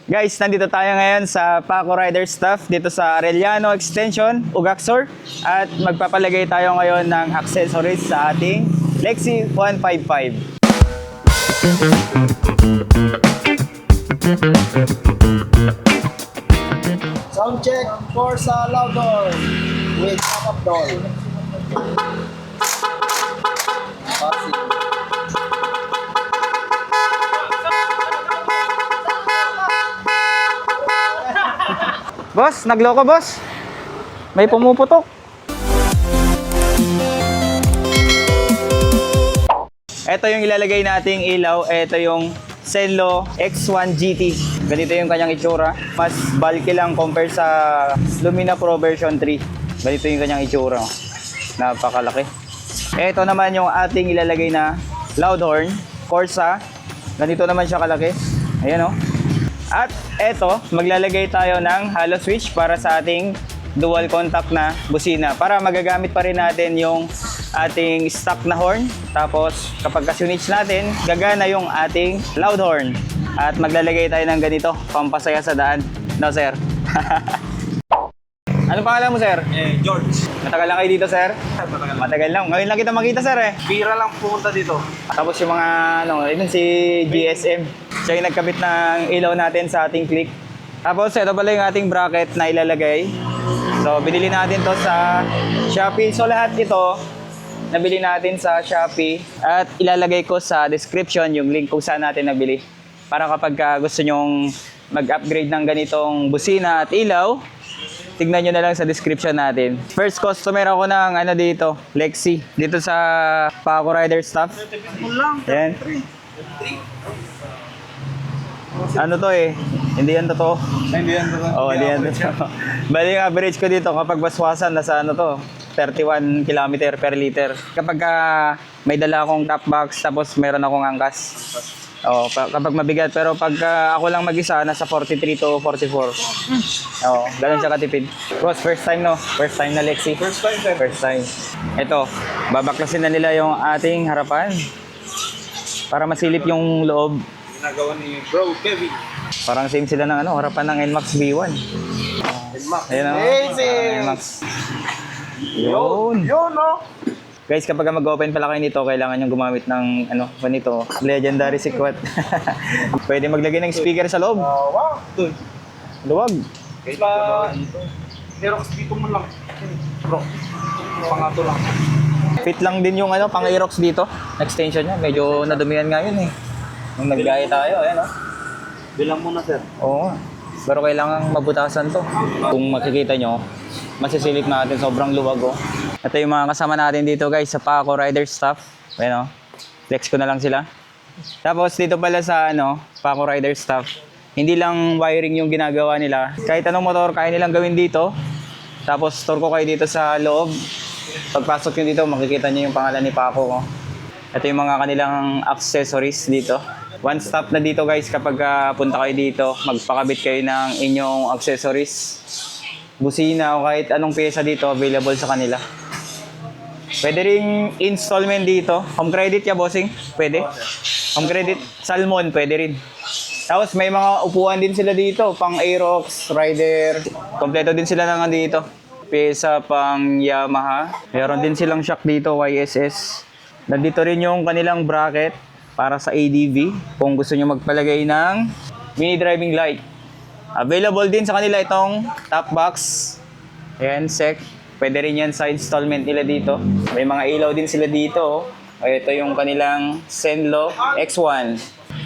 Guys, nandito tayo ngayon sa Paco Rider Stuff dito sa Arellano Extension, Ugaxor. At magpapalagay tayo ngayon ng accessories sa ating Lexi 155. Sound check for sa Loudon with pop-up doll. Boss, nagloko boss. May pumuputok. Ito yung ilalagay nating ilaw. Ito yung Zenlo X1 GT. Ganito yung kanyang itsura. Mas bulky lang compare sa Lumina Pro version 3. Ganito yung kanyang itsura. Napakalaki. Ito naman yung ating ilalagay na loud horn, Corsa. Ganito naman siya kalaki. Ayan o. At eto, maglalagay tayo ng hollow switch para sa ating dual contact na busina. Para magagamit pa rin natin yung ating stock na horn. Tapos kapag ka-switch natin, gagana yung ating loud horn. At maglalagay tayo ng ganito, pampasaya sa daan. No, sir? Anong pangalan mo, sir? George. Matagal lang kayo dito, sir? Matagal lang. Ngayon lang kita makita, sir eh. Bira lang pumunta dito. Tapos yung mga, yun si GSM. Siya yung nagkabit ng ilaw natin sa ating click. Tapos ito pala yung ating bracket na ilalagay. So binili natin to sa Shopee. So lahat ito, nabili natin sa Shopee. At ilalagay ko sa description yung link kung saan natin nabili. Para kapag gusto nyong mag-upgrade ng ganitong busina at ilaw, tignan nyo na lang sa description natin. First customer ako ng dito, Lexi. Dito sa Paco Rider Stuff. Ayan. Ano to eh? Hindi yan totoo. Hindi yan totoo. Oo, hindi yan totoo. Bali yung average ko dito kapag baswasan nasa 31 km per liter. Kapag may dala akong top box tapos meron akong angkas. Oo, kapag mabigat. Pero pag ako lang mag-isa, nasa 43 to 44. Oo, ganun siya katipid. Boss, first time no? First time na Lexi? First time, sir. First time. Ito, babaklasin na nila yung ating harapan. Para masilip yung loob. Ginagawa ni Bro Kevin. Parang same sila ng harapan ng NMAX B1. Ayan o. NMAX. Yun. Yun, no? Guys, kapag mag-open pala kayo nito, kailangan nyo gumamit ng ganito, legendary sikwat. Pwede maglagay ng speaker sa loob. Wow. Doon. Luwag. Xerox dito mo lang. Bro. Pangato lang. Fit lang din yung pang-Aerox dito. Extension niya. Medyo nadumihan nga yun eh. Nung naggaya tayo, ayan o. Bilang muna, sir. Oo. Pero kailangan mabutasan to. Kung makikita nyo, masisilip natin sobrang luwag oh. Ito yung mga kasama natin dito guys sa Paco Rider Stuff. Ayan oh. Flex ko na lang sila. Tapos dito pala sa Paco Rider Stuff, hindi lang wiring yung ginagawa nila. Kahit anong motor kaya nilang gawin dito. Tapos store ko kayo dito sa loob. Pagpasok nyo dito, makikita nyo yung pangalan ni Paco oh. Ito yung mga kanilang accessories dito. One stop na dito guys kapag punta kayo dito, magpakabit kayo ng inyong accessories. Busina o kahit anong pyesa dito available sa kanila. Pwede ring installment dito. Home credit ya bossing? Pwede. Home credit, Salmon pwede rin. Tapos may mga upuan din sila dito, pang Aerox, Rider. Kompleto din sila ng dito. Pyesa pang Yamaha. Meron din silang shock dito, YSS. Nandito rin yung kanilang bracket para sa ADV kung gusto nyo magpalagay ng mini driving light. Available din sa kanila itong top box. Ayan, sec. Pwede rin yan sa installment nila dito. May mga ilaw din sila dito. Ito yung kanilang Zenlo X1.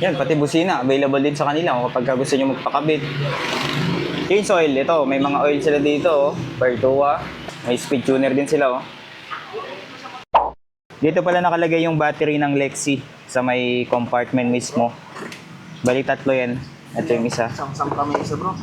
Yan, pati busina. Available din sa kanila kapag gusto nyo magpakabit. Change oil. Ito, may mga oil sila dito. Pertua. May speed tuner din sila. Dito pala nakalagay yung battery ng Lexi sa may compartment mismo. Bali tatlo yan. Ito yung isa. Samsung kami isa, bro.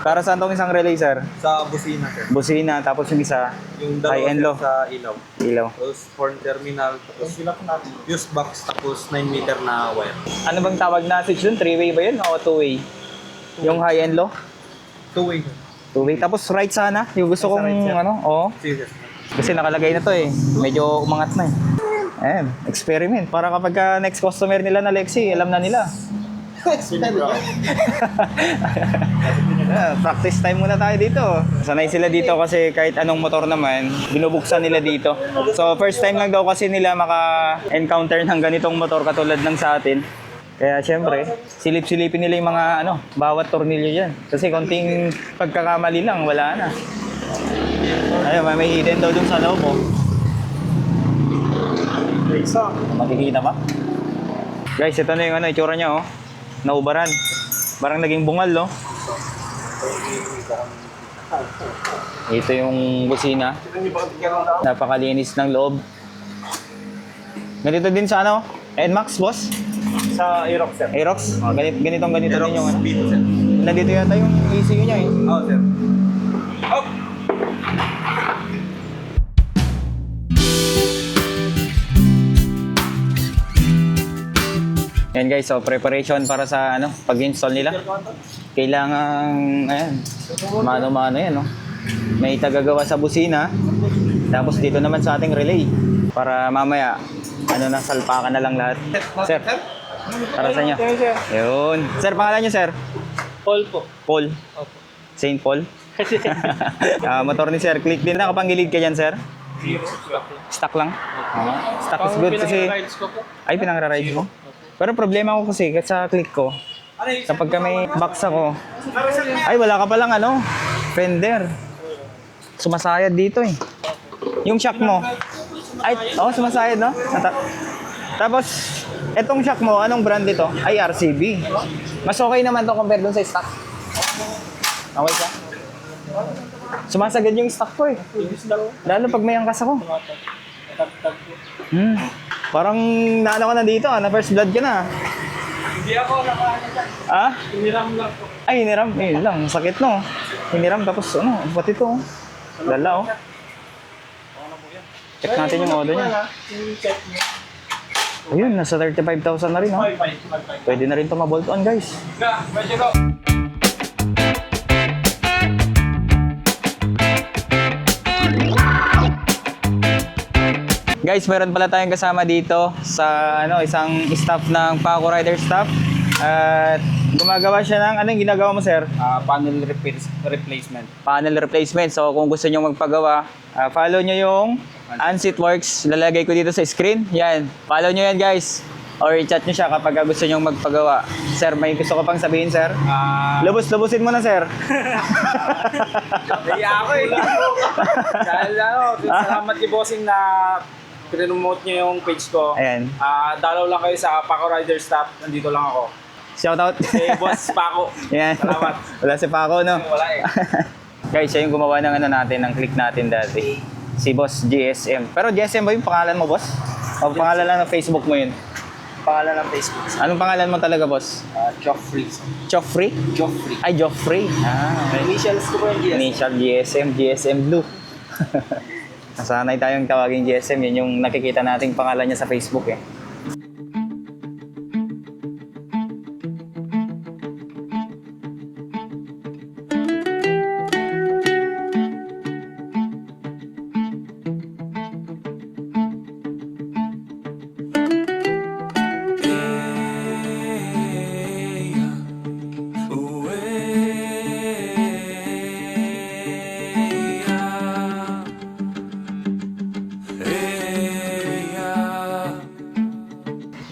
Para saan tong isang relay, sir? Sa busina, sir. Busina, tapos yung isa, Yung high-end low. sa ilaw. Ilaw. Tapos horn terminal. Tapos fuse box. Tapos 9 meter na wire. Ano bang tawag na switch dun? 3-way ba yun o 2-way? Yung high-end low? Two-way. Two-way. Tapos right sana. Yung gusto kong oo. Sige. Kasi nakalagay na to eh. Medyo umangat na eh. Ayan, experiment. Para kapag next customer nila na Lexi, alam na nila. Practice time muna tayo dito. Sanay sila dito kasi kahit anong motor naman, binubuksan nila dito. So first time lang daw kasi nila maka-encounter ng ganitong motor katulad ng sa atin. Kaya syempre, silip-silipin nila yung mga bawat tornilyo dyan. Kasi konting pagkakamali lang, wala na. Ayun, may hidden daw dun sa loob oh. Makikita ba? Guys, ito na yung itsura niya oh. Naubaran. Parang naging bungal, no? Ito yung busina. Napakalinis ng loob. Ganito din sa NMAX, boss? Sa Aerox, sir. Aerox? Ganito din yung Speed, sir. Nandito yata yung ECU niya eh. Oo, sir. Oh! Yan guys, so preparation para sa pag-install nila. Kailangan, ayan, mano-mano yan, no? May tagagawa sa busina, tapos dito naman sa ating relay. Para mamaya, salpakan na lang lahat. Sir, para sa inyo. Yun. Sir, pangalan niyo, sir? Paul po. Paul. Opo. Saint Paul? Motor ni sir. Click din. Nakapangilid ka dyan, sir? Zero. Stock lang. Stock lang? Stock is good kasi... Pinang-rides ko po. Ay, pinang-rides mo? Pero problema ko kasi sa click ko, kapag may box ako, ay wala ka palang fender. Sumasayad dito eh. Yung shock mo, ay, sumasayad no? Tapos, etong shock mo, anong brand ito? Ay, RCB. Mas okay naman to compare dun sa stock. Okay ka? Sumasagad yung stock ko eh. Lalo pag may angkas ako. Parang naano ka na dito, na first blood ka na. Hindi ako nakaano dyan. Ah? Hiniram lang po. Ay, hiniram. Ayun lang, sakit no. Hiniram tapos pati ito. Lala oh. Check natin yung order niya. Check niyo. Ayun, nasa 35,000 na rin oh. Pwede na rin ito ma-bolt on guys. Medyo go. Guys, meron pala tayong kasama dito sa isang staff ng Paco Rider staff. At gumagawa siya ng anong ginagawa mo, sir? Panel replacement. Panel replacement. So kung gusto niyo magpagawa, follow niyo yung Unsit Works. Lalagay ko dito sa screen. Yan. Follow niyo yan, guys. Or i-chat niyo siya kapag gusto niyo magpagawa. Sir, may gusto ko pang sabihin, sir? Lubos-lubusin mo na, sir. Hindi ako eh. Dahil salamat ni Bossing na promote niyo yung page ko. Ayan. Dalaw lang kayo sa Paco Rider staff. Nandito lang ako. Shout out. Si Boss Paco. Yan. Salamat. Wala si Paco, no? Wala eh. Guys, siya yung gumawa ng ng click natin dati. Si Boss GSM. Pero GSM ba yung pangalan mo, boss? O pangalan lang ng Facebook mo yun? Pangalan ng Facebook. Anong pangalan mo talaga, boss? Joffrey. Joffrey? Joffrey. Ay, Joffrey. Okay. Initials ko po yung GS. Initial GSM Blue. Nasanay tayong tawagin GSM. Yun yung nakikita nating pangalan niya sa Facebook eh.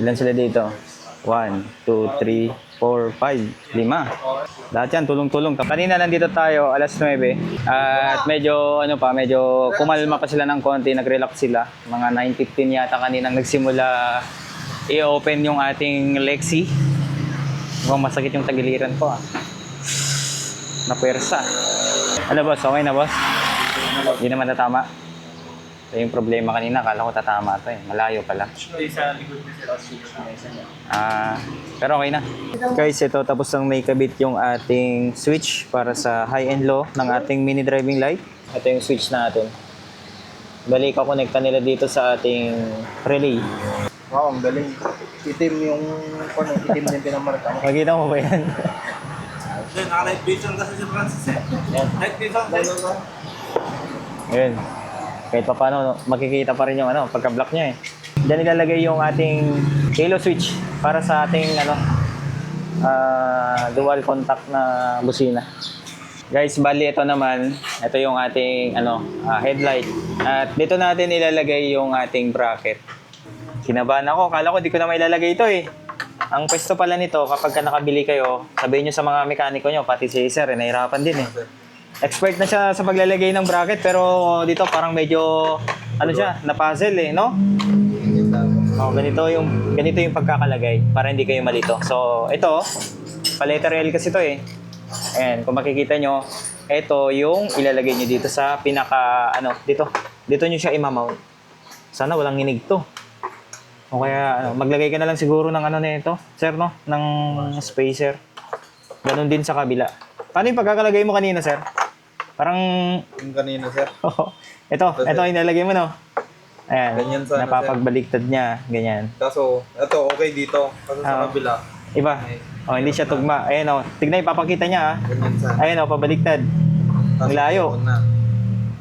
Ilan sila dito? 1, 2, 3, 4, 5, 5. Lahat yan, tulong-tulong. Kanina nandito tayo, alas 9. At medyo, medyo kumalma pa sila ng konti, nag-relax sila. Mga 9:15 yata kaninang nagsimula i-open yung ating Lexi. Mukhang masakit yung tagiliran ko Napuwersa. Ano boss, okay na boss? Hindi naman natama. Ito yung problema kanina, akala ko tatama ito eh. Malayo pala. Sa likod ko sila. Pero okay na. Guys, ito tapos nang may kabit yung ating switch para sa high and low ng ating mini driving light. Ito yung switch natin. Bali, kakonekta nila dito sa ating relay. Wow, ang galing. Itim yung itim din pinamarka mo. Makikita mo ba yan? Sir, naka-live vision kasi si Francis eh. Live vision, sir. Ayun. Kahit pa paano, makikita pa rin yung pagka-block niya eh. Diyan ilalagay yung ating halo switch para sa ating dual contact na busina. Guys, bali ito naman, ito yung ating headlight. At dito natin ilalagay yung ating bracket. Kinabahan ako, kala ko di ko na mailalagay ito eh. Ang pwesto pala nito, kapag nakabili kayo, sabihin nyo sa mga mekaniko nyo, pati si Sir, nahihirapan din eh. Expert na siya sa paglalagay ng bracket, pero dito parang medyo, na-puzzle eh, no? Ganito yung pagkakalagay, para hindi kayo malito. So, ito, pa-letter L kasi ito eh. Ayan, kung makikita nyo, ito yung ilalagay nyo dito sa pinaka, dito nyo siya imamount. Sana walang hinig to. O kaya, maglagay ka na lang siguro ng nito, sir, no? Ng spacer. Ganon din sa kabila. Paano yung pagkakalagay mo kanina, sir? Parang... Yung kanina, sir. ito inalagay mo, no? Ayan, Ganyan sana, napapagbaliktad niya, ganyan. Kaso, ito okay dito. Kaso sa kabila. Iba? Hindi siya tugma. Ayan, tignan, ipapakita niya, Ganyan sana. Ayan, pabaliktad. Ang layo.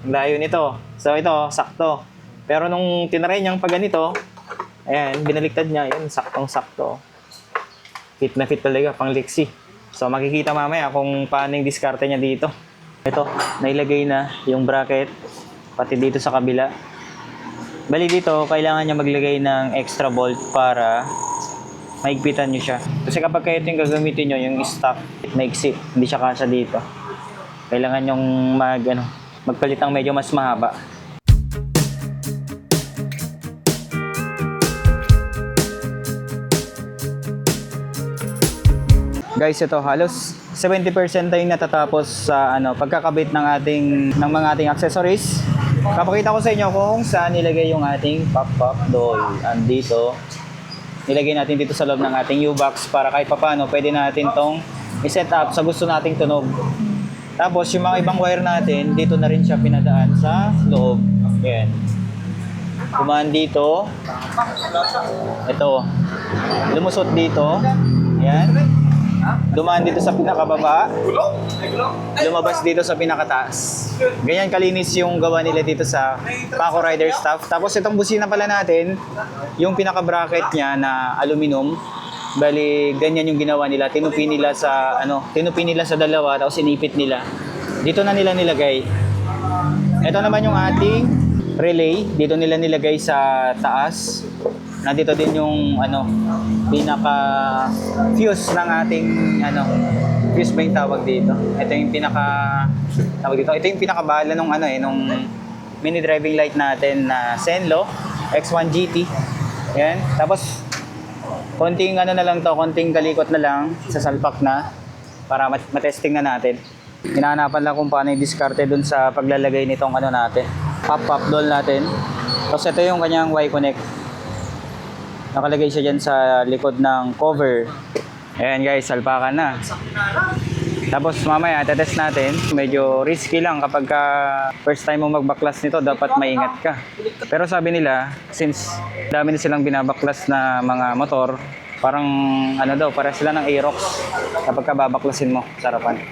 Ang layo nito. So, ito, sakto. Pero nung tinry niyang pag ganito, ayan, binaliktad niya, yun, saktong-sakto. Fit na fit talaga, pang Lexi. So, makikita mamaya kung paano yung diskarte niya dito. Ito, nailagay na yung bracket, pati dito sa kabila. Bali dito, kailangan niya maglagay ng extra bolt para maigpitan niyo siya. Kasi kapag kayo ito yung gagamitin niyo, yung stock, maigsit, hindi siya kasya dito. Kailangan yung magpalit ng medyo mas mahaba. Guys, ito halos 70% tayo natatapos sa pagkakabit ng mga ating accessories. Papakita ko sa inyo kung saan nilagay yung ating pop-pop doll. Andito, nilagay natin dito sa loob ng ating U-box para kahit papaano pwede natin tong i-set up sa gusto nating tunog. Tapos yung mga ibang wire natin, dito na rin siya pinadaan sa loob. Ayan. Kumaan dito. Ito. Lumusot dito. Ayan. Dumaan dito sa pinakababa. Lumabas dito sa pinakataas. Ganyan kalinis yung gawa nila dito sa Paco Rider Stuff. Tapos itong busina pala natin, yung pinaka-bracket niya na aluminum. Bali, ganyan yung ginawa nila. Tinupi nila sa dalawa, tapos inipit nila. Dito na nila nilagay. Ito naman yung ating relay. Dito nila nilagay sa taas. Nandito din yung pinaka fuse ng ating fuse ba yung tawag dito. Ito yung ito yung pinakabala nung mini driving light natin na Senlo X1 GT. Yan. Tapos konting konting kalikot na lang sa salpak na para matesting na natin. Hinahanapan lang kung paano i-diskarte dun sa paglalagay nitong natin. Pop-pop doll natin. Tapos ito yung kanyang Y-connect. Nakalagay siya dyan sa likod ng cover. Ayan guys, salpakan na. Tapos mamaya, tetest natin. Medyo risky lang kapag first time mo magbaklas nito, dapat maingat ka. Pero sabi nila, since dami na silang binabaklas na mga motor, parang para sila ng Aerox kapag babaklasin mo sa harapan.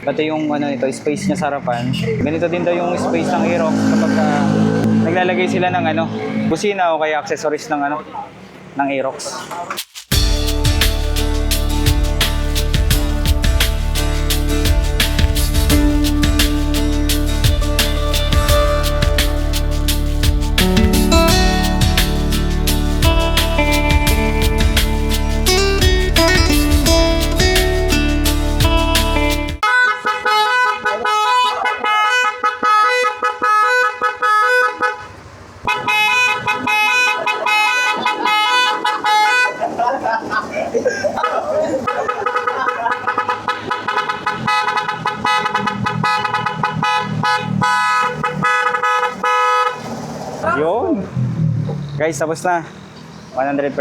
Pati yung space niya sa harapan. Ganito din daw yung space ng Aerox kapag naglalagay sila ng busina o kaya accessories ng Aerox. Yun. Guys, tapos na. 100%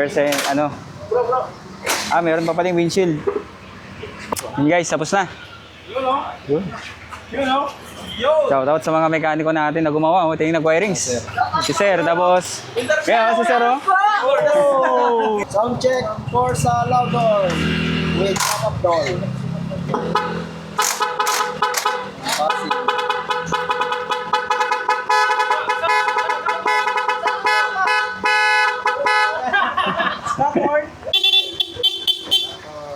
meron pa paling windshield. Yun guys, tapos na. Yun. Shout out sa mga mekaniko natin na gumawa. Ito yung nag-wirings. Si Sir, tapos... Kaya si Sir, Sound check for sa Loudon with pop-up doll.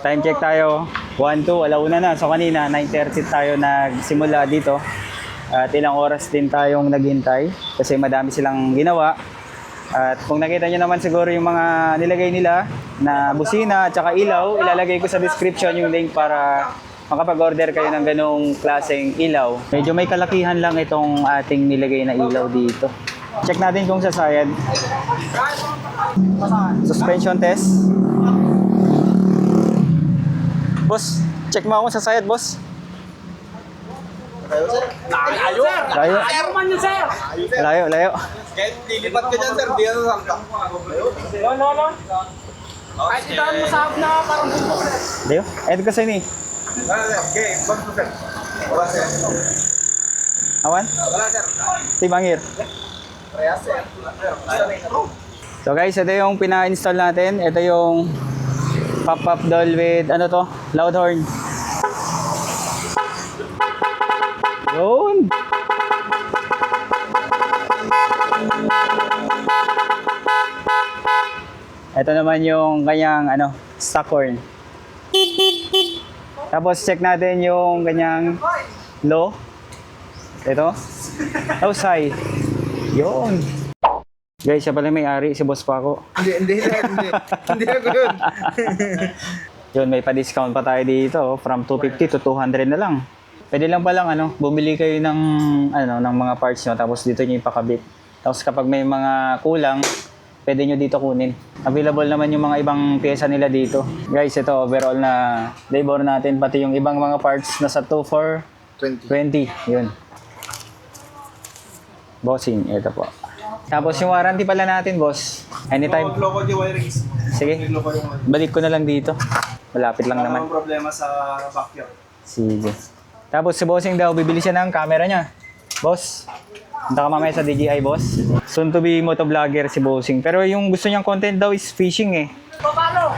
Time check tayo. 1-2, alauna na. So kanina, 9:30 tayo nagsimula dito. At ilang oras din tayong naghintay kasi madami silang ginawa. At kung nakita nyo naman siguro yung mga nilagay nila na busina at saka ilaw, ilalagay ko sa description yung link para makapag-order kayo ng ganong klaseng ilaw. Medyo may kalakihan lang itong ating nilagay na ilaw dito. Check natin kung sasayad. Suspension test. Boss, check mo ako sa sayad, boss. Layo. Layo. Layo, layo. Kahit lilipat ka dyan, sir, di ano salta. No. Kahit itaan mo sa na parang bundok, sir. Layo. Ito kasi ni. Okay, bag mo, sir. Wala, sir. Awan? Wala, sir. Timangir. Parehas, sir. So guys, ito yung pina-install natin. Ito yung pop-up doll with ano to? Loud horn. Yun. Ito naman yung kanyang ano, stock horn. Tapos check natin yung kanyang low. Ito. Low high. Yun. Guys, siya pala may-ari, si Boss Paco. Hindi ako yun. Yun, may pa-discount pa tayo dito, from 250 to 200 na lang. Pwede lang palang bumili kayo ng ng mga parts nyo tapos dito nyo ipakabit. Tapos kapag may mga kulang, pwede nyo dito kunin. Available naman yung mga ibang pyesa nila dito. Guys, ito overall na labor natin, pati yung ibang mga parts nasa 2 for 20. Yun. Bossing, ito po. Tapos yung warranty pala natin, boss. Anytime. Local yung wirings. Sige, balik ko na lang dito. Malapit lang naman. Walang problema sa backyard. Sige. Tapos si Bossing daw, bibili siya ng camera niya. Boss, punta ka mamaya sa DJI, boss. Soon to be motovlogger si Bossing. Pero yung gusto niyang content daw is fishing eh. Papalo!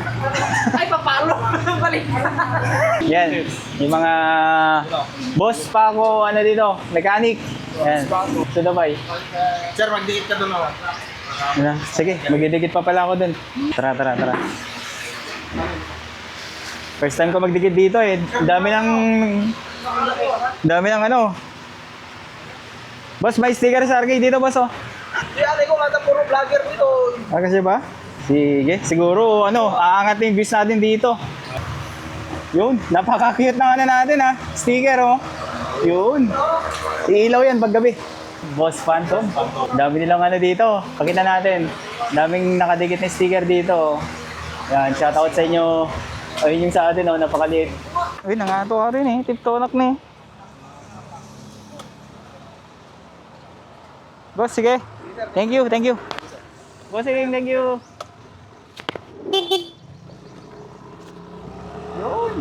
Ay, papalo! Balik! Yan, yung mga boss pa ako, dito, mechanic. Yan, to Dubai. Sir, magdikit ka doon ako. Sige, magdidikit pa pala ako dun. Tara. First time ko magdikit dito eh. Dami ng Boss, may sticker sa arcade dito, boss oh. Di ate ko nga puro vlogger dito. Kasi ba? Sige, siguro aangat yung views natin dito. Yun, napaka-cute na natin ha. Sticker oh. Yun. Iilaw yan paggabi. Boss Phantom. Dami nilang dito. Pakita natin. Daming nakadikit na sticker dito. Yan, shoutout sa inyo. Ayun yung sa atin napakaliit. Uy, nangato ka rin eh. Tiptonak na eh. Boss, sige. Thank you. Boss, sige, thank you. Yun.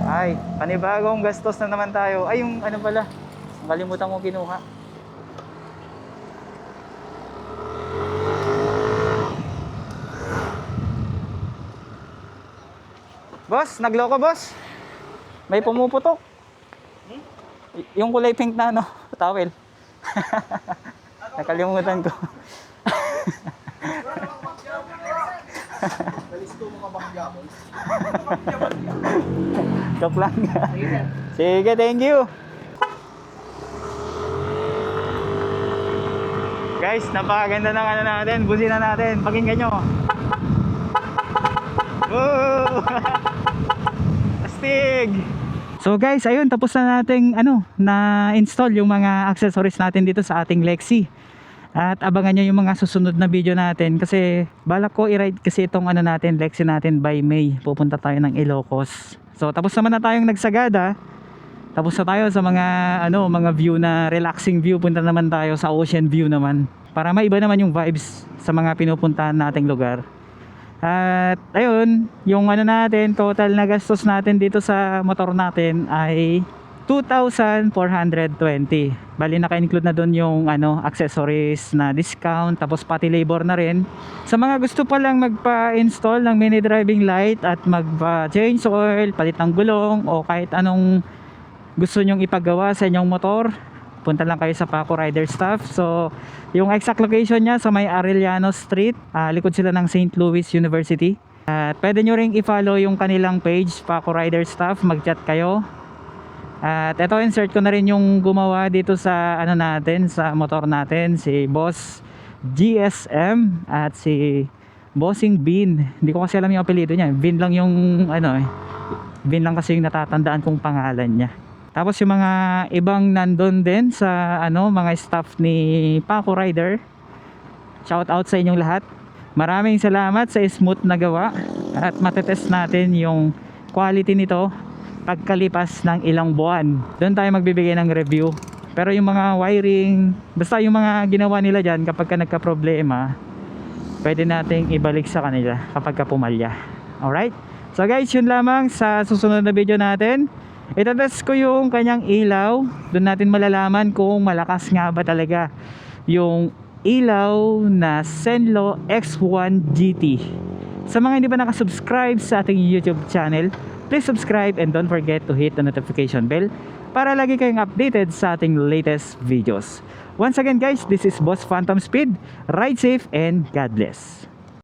Ay, panibagong gastos na naman tayo. Ay, yung pala. Nakalimutan ko kinuha. Boss, nagloko boss. May pumuputok. Yung kulay pink na towel. Nakalimutan ko. Joke lang. Sige, thank you. Guys, napakaganda ng natin, busina natin. Pakinggan nyo. Woo! Astig! So guys, ayun, tapos na nating na-install yung mga accessories natin dito sa ating Lexi. At abangan nyo yung mga susunod na video natin kasi balak ko i-ride kasi itong natin, Lexi natin by May. Pupunta tayo ng Ilocos. So tapos naman na tayong nagsagada. Tapos na tayo sa mga mga view na relaxing view. Punta naman tayo sa ocean view naman. Para maiba naman yung vibes sa mga pinupuntahan nating lugar. At ayun, yung natin, total na gastos natin dito sa motor natin ay 2,420. Bali naka-include na doon yung accessories na discount, tapos pati labor na rin. Sa mga gusto pa lang magpa-install ng mini driving light at magpa-change oil, palit ng gulong o kahit anong gusto nyong ipagawa sa inyong motor, punta lang kayo sa Paco Rider Stuff. So yung exact location niya sa may Arellano Street, likod sila ng St. Louis University. At pwede nyo ring i-follow yung kanilang page, Paco Rider Stuff, mag-chat kayo. At ito, insert ko na rin yung gumawa dito sa ano natin, sa motor natin, si Boss GSM at si Bossing Bean. Hindi ko kasi alam yung apelyido niya. Bean lang yung ano Bean lang kasi yung natatandaan kong pangalan niya. Tapos yung mga ibang nandun din sa ano, mga staff ni Paco Rider. Shout out sa inyong lahat. Maraming salamat sa smooth na gawa at matetest natin yung quality nito pagkalipas ng ilang buwan. Doon tayo magbibigay ng review. Pero yung mga wiring, basta yung mga ginawa nila dyan kapag ka nagka-problema, pwede nating ibalik sa kanila kapag ka pumalya. Alright? So guys, yun lamang sa susunod na video natin. Itatest ko yung kanyang ilaw. Doon natin malalaman kung malakas nga ba talaga yung ilaw na Senlo X1 GT. Sa mga hindi pa nakasubscribe sa ating YouTube channel, please subscribe and don't forget to hit the notification bell para lagi kayong updated sa ating latest videos. Once again guys, this is Boss Phantom Speed. Ride safe and God bless.